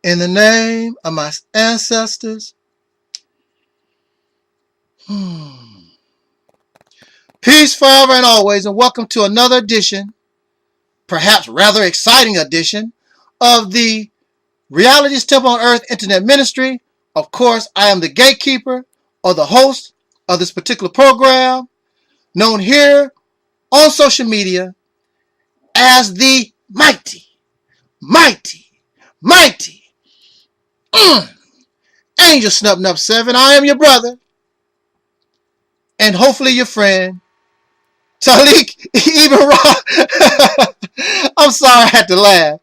In the name of my ancestors. Peace forever and always, and welcome to another edition, perhaps rather exciting edition, of the Reality's Temple on Earth Internet Ministry. Of course, I am the gatekeeper or the host of this particular program, known here on social media as the mighty Angel Snub Nub 7. I am your brother, and hopefully your friend, Taalik Ibn'rad. I'm sorry I had to laugh,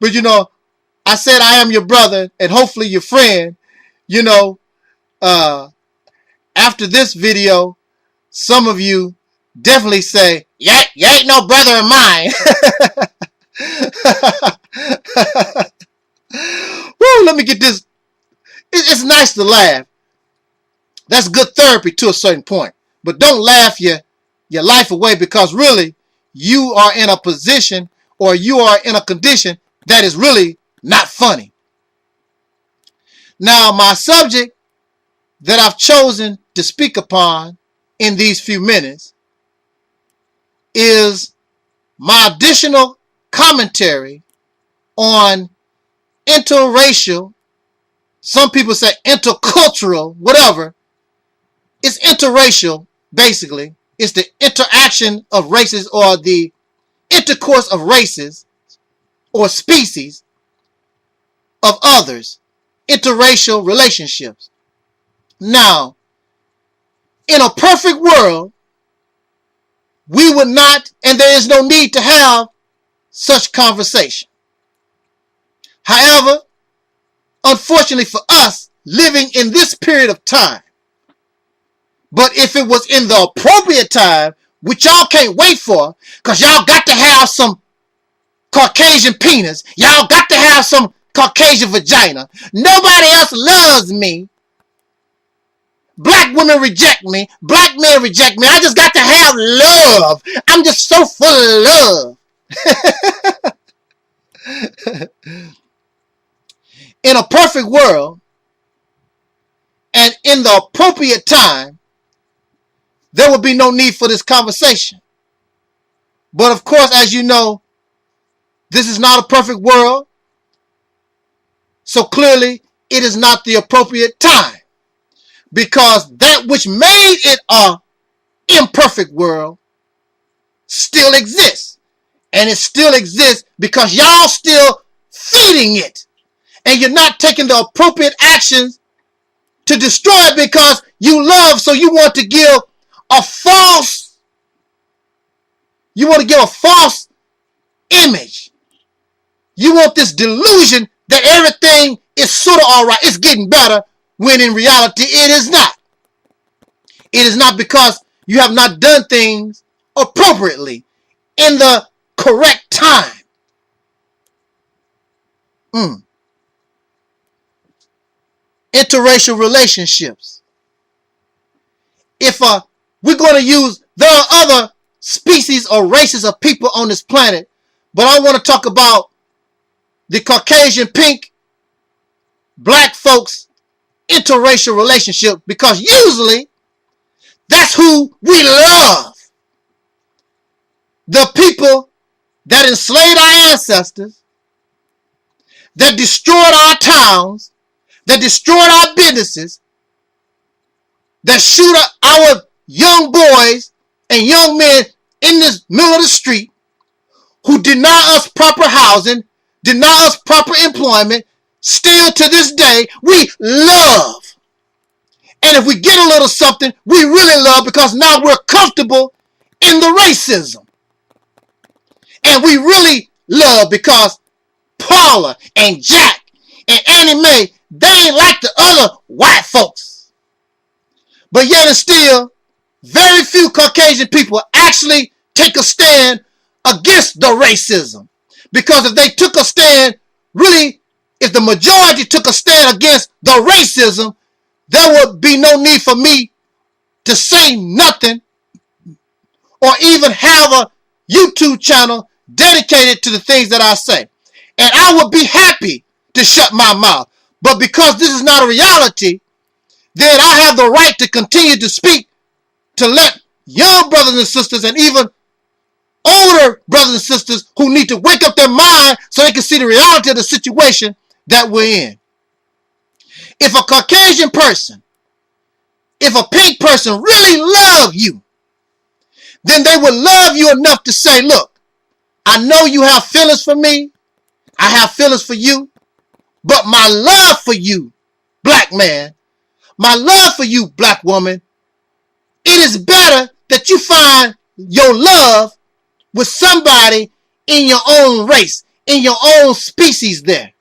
but I said I am your brother and hopefully your friend. After this video, some of you definitely say, yeah, you ain't no brother of mine. Woo, let me get this. It's nice to laugh. That's good therapy to a certain point. But don't laugh your life away, because really you are in a position, or you are in a condition that is really not funny. Now, my subject that I've chosen to speak upon in these few minutes is my additional commentary on interracial, some people say intercultural, whatever. It's interracial, basically. It's the interaction of races, or the intercourse of races or species of others. Interracial relationships. Now, in a perfect world, we would not, and there is no need to have such conversation. However, unfortunately for us, living in this period of time, but if it was in the appropriate time, which y'all can't wait for, because y'all got to have some Caucasian penis, y'all got to have some Caucasian vagina. Nobody else loves me. Black women reject me. Black men reject me. I just got to have love. I'm just so full of love. In a perfect world, and in the appropriate time, there would be no need for this conversation. But of course, as you know, this is not a perfect world. So clearly, it is not the appropriate time. Because that which made it an imperfect world still exists. And it still exists because y'all still feeding it. And you're not taking the appropriate actions to destroy it, because you love, so you want to give a false image. You want this delusion that everything is sort of all right, it's getting better, when in reality it is not. It is not, because you have not done things appropriately in the correct time. Interracial relationships. If we're going to use, there are other species or races of people on this planet, but I want to talk about the Caucasian pink black folks interracial relationship, because usually that's who we love. The people that enslaved our ancestors, that destroyed our towns, that destroyed our businesses, that shoot our young boys and young men in the middle of the street, who deny us proper housing, deny us proper employment. Still to this day, we love. And if we get a little something, we really love, because now we're comfortable in the racism. And we really love because Paula and Jack and Annie Mae, they ain't like the other white folks. But yet and still, very few Caucasian people actually take a stand against the racism. Because if they took a stand, really, if the majority took a stand against the racism, there would be no need for me to say nothing, or even have a YouTube channel dedicated to the things that I say. And I would be happy to shut my mouth. But because this is not a reality, then I have the right to continue to speak, to let young brothers and sisters and even older brothers and sisters who need to wake up their mind so they can see the reality of the situation that we're in. If a Caucasian person, if a pink person really love you, then they would love you enough to say, look, I know you have feelings for me. I have feelings for you. But my love for you, black man, my love for you, black woman, it is better that you find your love with somebody in your own race, in your own species there,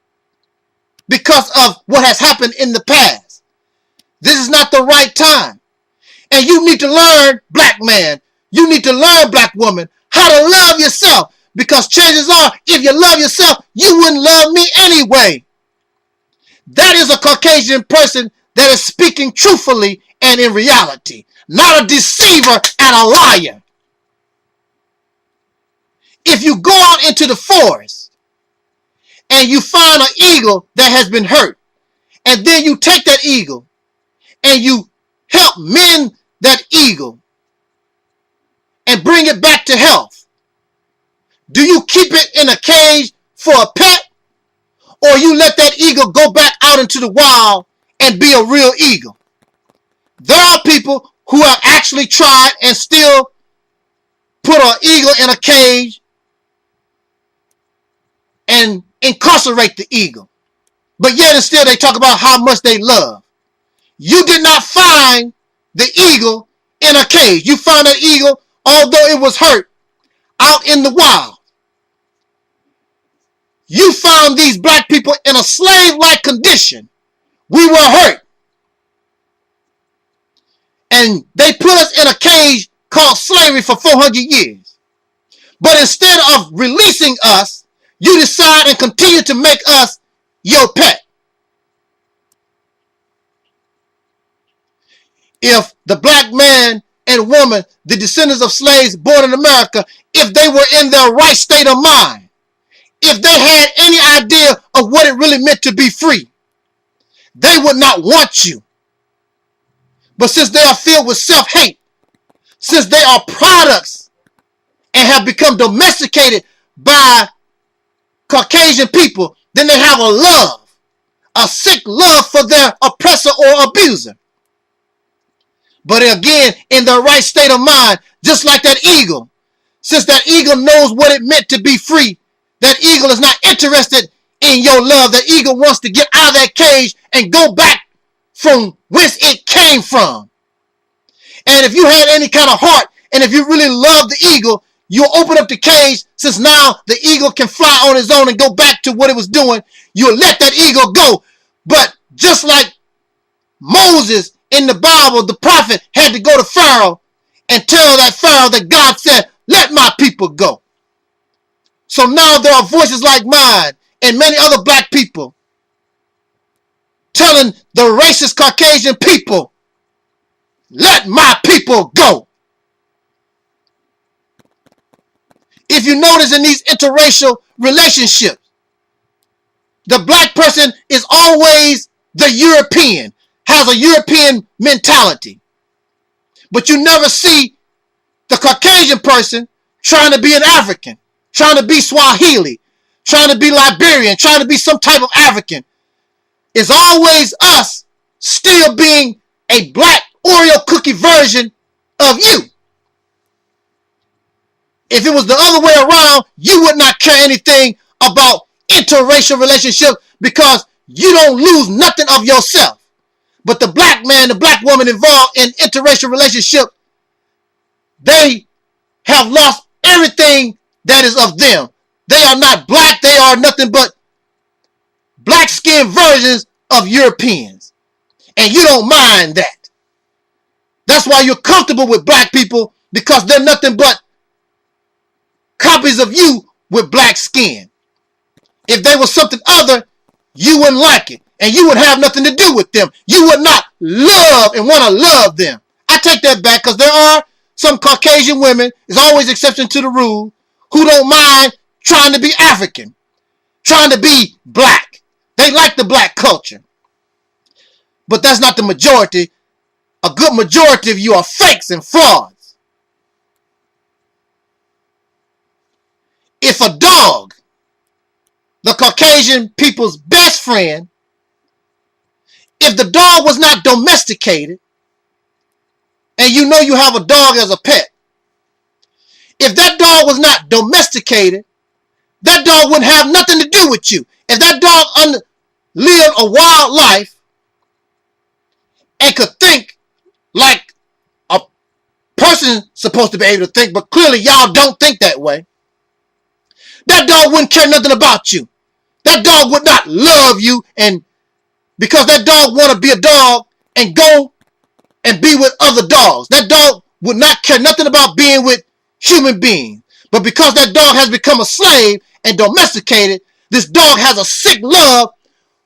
because of what has happened in the past. This is not the right time. And you need to learn, black man, you need to learn, black woman, how to love yourself, because chances are, if you love yourself, you wouldn't love me anyway. That is a Caucasian person that is speaking truthfully and in reality, not a deceiver and a liar. If you go out into the forest and you find an eagle that has been hurt, and then you take that eagle and you help mend that eagle and bring it back to health, do you keep it in a cage for a pet, or you let that eagle go back out into the wild and be a real eagle? There are people who have actually tried and still put an eagle in a cage and incarcerate the eagle. But yet and still they talk about how much they love. You did not find the eagle in a cage. You found that eagle, although it was hurt, out in the wild. You found these black people in a slave-like condition. We were hurt. And they put us in a cage called slavery for 400 years. But instead of releasing us, you decide and continue to make us your pet. If the black man and woman, the descendants of slaves born in America, if they were in their right state of mind, if they had any idea of what it really meant to be free, they would not want you. But since they are filled with self-hate, since they are products and have become domesticated by Caucasian people, then they have a love, a sick love for their oppressor or abuser. But again, in the right state of mind, just like that eagle, since that eagle knows what it meant to be free, that eagle is not interested in your love. That eagle wants to get out of that cage and go back from whence it came from. And if you had any kind of heart, and if you really love the eagle, you'll open up the cage, since now the eagle can fly on its own and go back to what it was doing. You'll let that eagle go. But just like Moses in the Bible, the prophet had to go to Pharaoh and tell that Pharaoh that God said, let my people go. So now there are voices like mine and many other black people telling the racist Caucasian people, let my people go. If you notice in these interracial relationships, the black person is always the European, has a European mentality. But you never see the Caucasian person trying to be an African, trying to be Swahili, trying to be Liberian, trying to be some type of African. It's always us still being a black Oreo cookie version of you. If it was the other way around, you would not care anything about interracial relationships because you don't lose nothing of yourself. But the black man, the black woman involved in interracial relationship, they have lost everything that is of them. They are not black. They are nothing but black skinned versions of Europeans. And you don't mind that. That's why you're comfortable with black people, because they're nothing but copies of you with black skin. If they were something other, you wouldn't like it. And you would have nothing to do with them. You would not love and want to love them. I take that back, because there are some Caucasian women, there's always exception to the rule, who don't mind trying to be African, trying to be black, They like the black culture. But that's not the majority. A good majority of you are fakes and frauds. If a dog, the Caucasian people's best friend, if the dog was not domesticated, and you know you have a dog as a pet, if that dog was not domesticated, that dog wouldn't have nothing to do with you. If that dog lived a wild life and could think like a person supposed to be able to think, but clearly y'all don't think that way, that dog wouldn't care nothing about you. That dog would not love you, and because that dog want to be a dog and go and be with other dogs. That dog would not care nothing about being with human beings. But because that dog has become a slave and domesticated, this dog has a sick love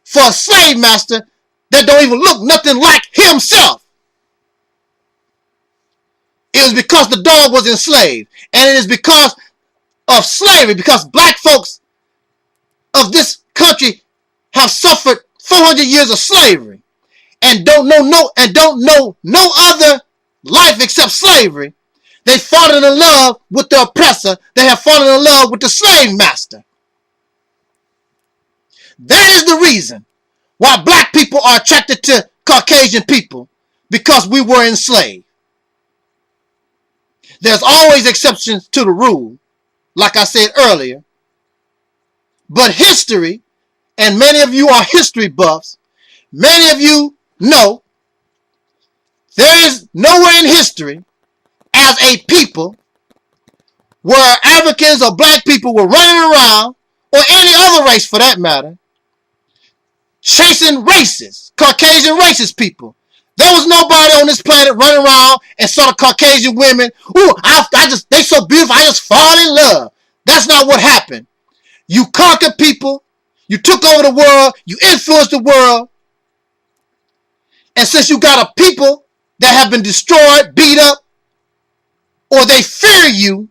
for a slave master that don't even look nothing like himself. It was because the dog was enslaved. And it is because of slavery, because black folks of this country have suffered 400 years of slavery and don't know no other life except slavery. They've fallen in love with the oppressor. They have fallen in love with the slave master. That is the reason why black people are attracted to Caucasian people, because we were enslaved. There's always exceptions to the rule, like I said earlier. But history, and many of you are history buffs, many of you know there is nowhere in history as a people where Africans or black people were running around, or any other race for that matter, chasing racist, Caucasian racist people. There was nobody on this planet running around and saw the Caucasian women, ooh, they so beautiful, I just fall in love. That's not what happened. You conquered people, you took over the world, you influenced the world, and since you got a people that have been destroyed, beat up, or they fear you,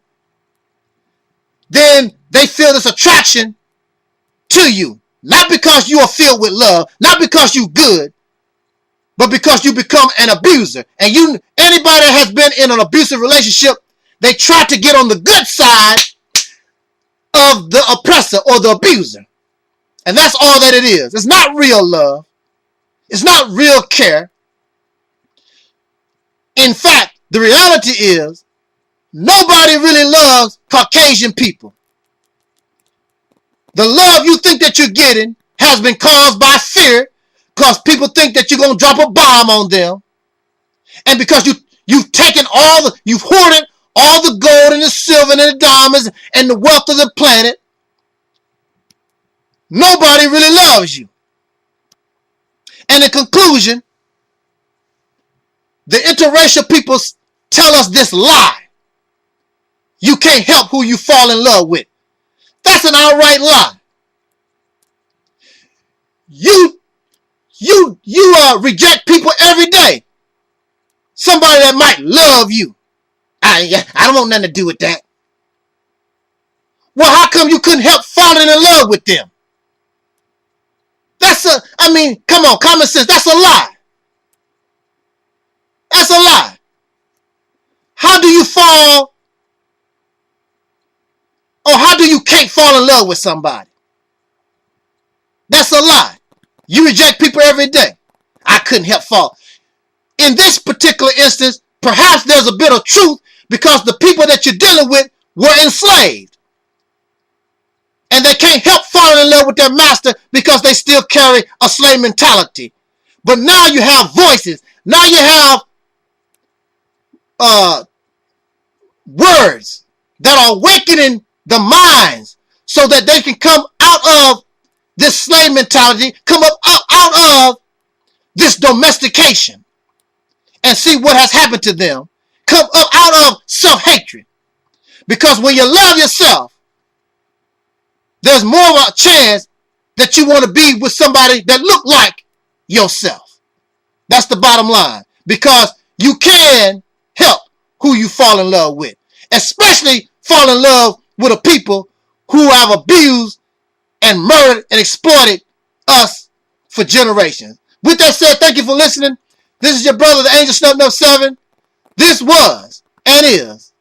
then they feel this attraction to you. Not because you are filled with love, not because you good, but because you become an abuser. And anybody that has been in an abusive relationship, they try to get on the good side of the oppressor or the abuser. And that's all that it is. It's not real love. It's not real care. In fact, the reality is nobody really loves Caucasian people. The love you think that you're getting has been caused by fear, because people think that you're going to drop a bomb on them. And because you've hoarded all the gold and the silver and the diamonds and the wealth of the planet. Nobody really loves you. And in conclusion, the interracial people tell us this lie. You can't help who you fall in love with. That's an outright lie. You reject people every day. Somebody that might love you. I don't want nothing to do with that. Well, how come you couldn't help falling in love with them? Come on, common sense, that's a lie. That's a lie. How do you fall, or how do you can't fall in love with somebody? That's a lie. You reject people every day. I couldn't help fall. In this particular instance, perhaps there's a bit of truth, because the people that you're dealing with were enslaved. And they can't help falling in love with their master because they still carry a slave mentality. But now you have voices. Now you have words that are awakening the minds so that they can come out of this slave mentality, come up out of this domestication and see what has happened to them. Come up out of self-hatred. Because when you love yourself, there's more of a chance that you want to be with somebody that look like yourself. That's the bottom line. Because you can help who you fall in love with. Especially fall in love with a people who have abused and murdered and exploited us for generations. With that said, thank you for listening. This is your brother, the Angel Snub No 7. This was and is,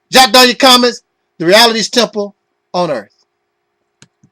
jot down your comments, the Reality's Temple on Earth.